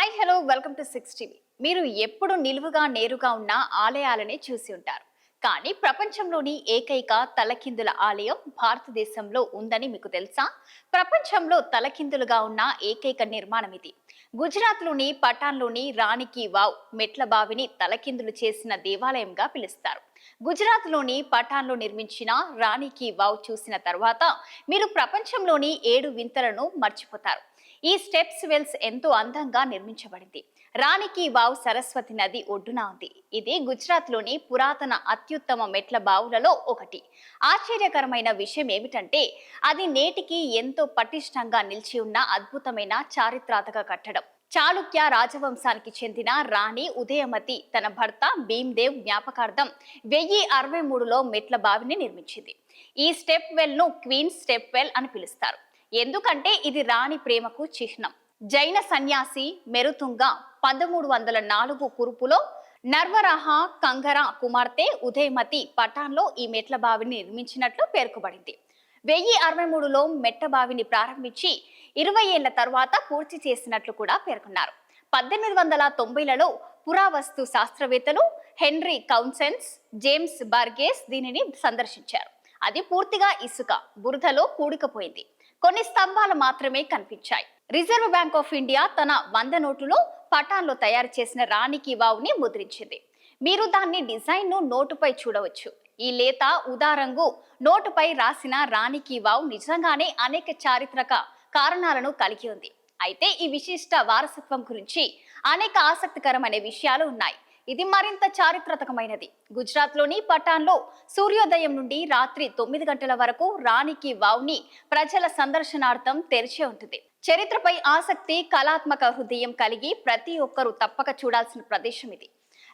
Hi hello welcome to 6 TV. మీరు ఎప్పుడు నిలువుగా నేరుగా ఉన్న ఆలయాలనే చూసి ఉంటారు. కానీ ప్రపంచంలోని ఏకైక తలకిందుల ఆలయం భారతదేశంలో ఉందని మీకు తెలుసా? ప్రపంచంలో తలకిందులుగా ఉన్న ఏకైక నిర్మాణం ఇది. గుజరాత్లోని పటాన్లోని రాణి కీ వావ్ మెట్ల బావిని తలకిందులు చేసిన దేవాలయంగా పిలుస్తారు. గుజరాత్లోని పటాన్లో నిర్మించిన రాణి కీ వావ్ చూసిన తర్వాత మీరు ప్రపంచంలోని 7 వింతలను మర్చిపోతారు. ఈ స్టెప్స్ వెల్స్ ఎంతో అందంగా నిర్మించబడింది. రాణి కీ వావ్ సరస్వతి నది ఒడ్డున ఉంది. ఇది గుజరాత్ లోని పురాతన అత్యుత్తమ మెట్ల బావులలో ఒకటి. ఆశ్చర్యకరమైన విషయం ఏమిటంటే అది నేటికి ఎంతో పటిష్టంగా నిలిచి ఉన్న అద్భుతమైన చారిత్రాత్మక కట్టడం. చాళుక్య రాజవంశానికి చెందిన రాణి ఉదయమతి తన భర్త భీమ్దేవ్ జ్ఞాపకార్థం 1063లో మెట్ల బావిని నిర్మించింది. ఈ స్టెప్ వెల్ ను క్వీన్ స్టెప్ వెల్ అని పిలుస్తారు. ఎందుకంటే ఇది రాణి ప్రేమకు చిహ్నం. జైన సన్యాసి మెరుతుంగ 1304 కురుపులో నర్వరాహ కంగర కుమార్తె ఉదయమతి పటాన్లో ఈ మెట్ల బావిని నిర్మించినట్లు పేర్కొబడింది. 1063లో మెట్ట బావిని ప్రారంభించి 20 ఏళ్ల తర్వాత పూర్తి చేసినట్లు కూడా పేర్కొన్నారు. 1890లలో పురావస్తు శాస్త్రవేత్తలు హెన్రీ కౌన్సెన్స్, జేమ్స్ బర్గేస్ దీనిని సందర్శించారు. అది పూర్తిగా ఇసుక, బురదలో కూడుకుపోయింది. కొన్ని స్తంభాలు మాత్రమే కనిపించాయి. రిజర్వ్ బ్యాంక్ ఆఫ్ ఇండియా తన 100 నోటులో పటాన్లో తయారు చేసిన రాణి కీ వావ్ ని ముద్రించింది. మీరు దాన్ని డిజైన్ ను నోటుపై చూడవచ్చు. ఈ లేత ఉదారంగు నోటుపై రాసిన రాణి కీ వావ్ నిజంగానే అనేక చారిత్రక కారణాలను కలిగి ఉంది. అయితే ఈ విశిష్ట వారసత్వం గురించి అనేక ఆసక్తికరమైన విషయాలు ఉన్నాయి. ఇది మరింత చారిత్రాత్మకమైనది. గుజరాత్ లోని పటాన్లో సూర్యోదయం నుండి రాత్రి 9 గంటల వరకు రాణి కీ వావ్ ని ప్రజల సందర్శనార్థం తెరిచే ఉంటుంది. చరిత్రపై ఆసక్తి, కళాత్మక హృదయం కలిగి ప్రతి ఒక్కరూ తప్పక చూడాల్సిన ప్రదేశం ఇది.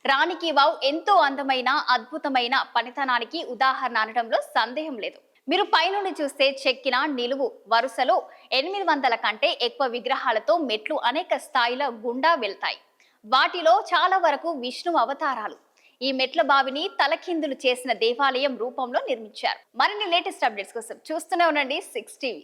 రాణి కీ వావ్ ఎంతో అందమైన, అద్భుతమైన పనితనానికి ఉదాహరణ అనడంలో సందేహం లేదు. మీరు పైనుండి చూస్తే చెక్కిన నిలువు వరుసలో 800 కంటే ఎక్కువ విగ్రహాలతో మెట్లు అనేక స్థాయిల గుండా వెళ్తాయి. వాటిలో చాలా వరకు విష్ణు అవతారాలు. ఈ మెట్ల బావిని తలకిందులు చేసిన దేవాలయం రూపంలో నిర్మించారు. మరిన్ని లేటెస్ట్ అప్డేట్స్ కోసం చూస్తూనే ఉండండి 6 టీవీ.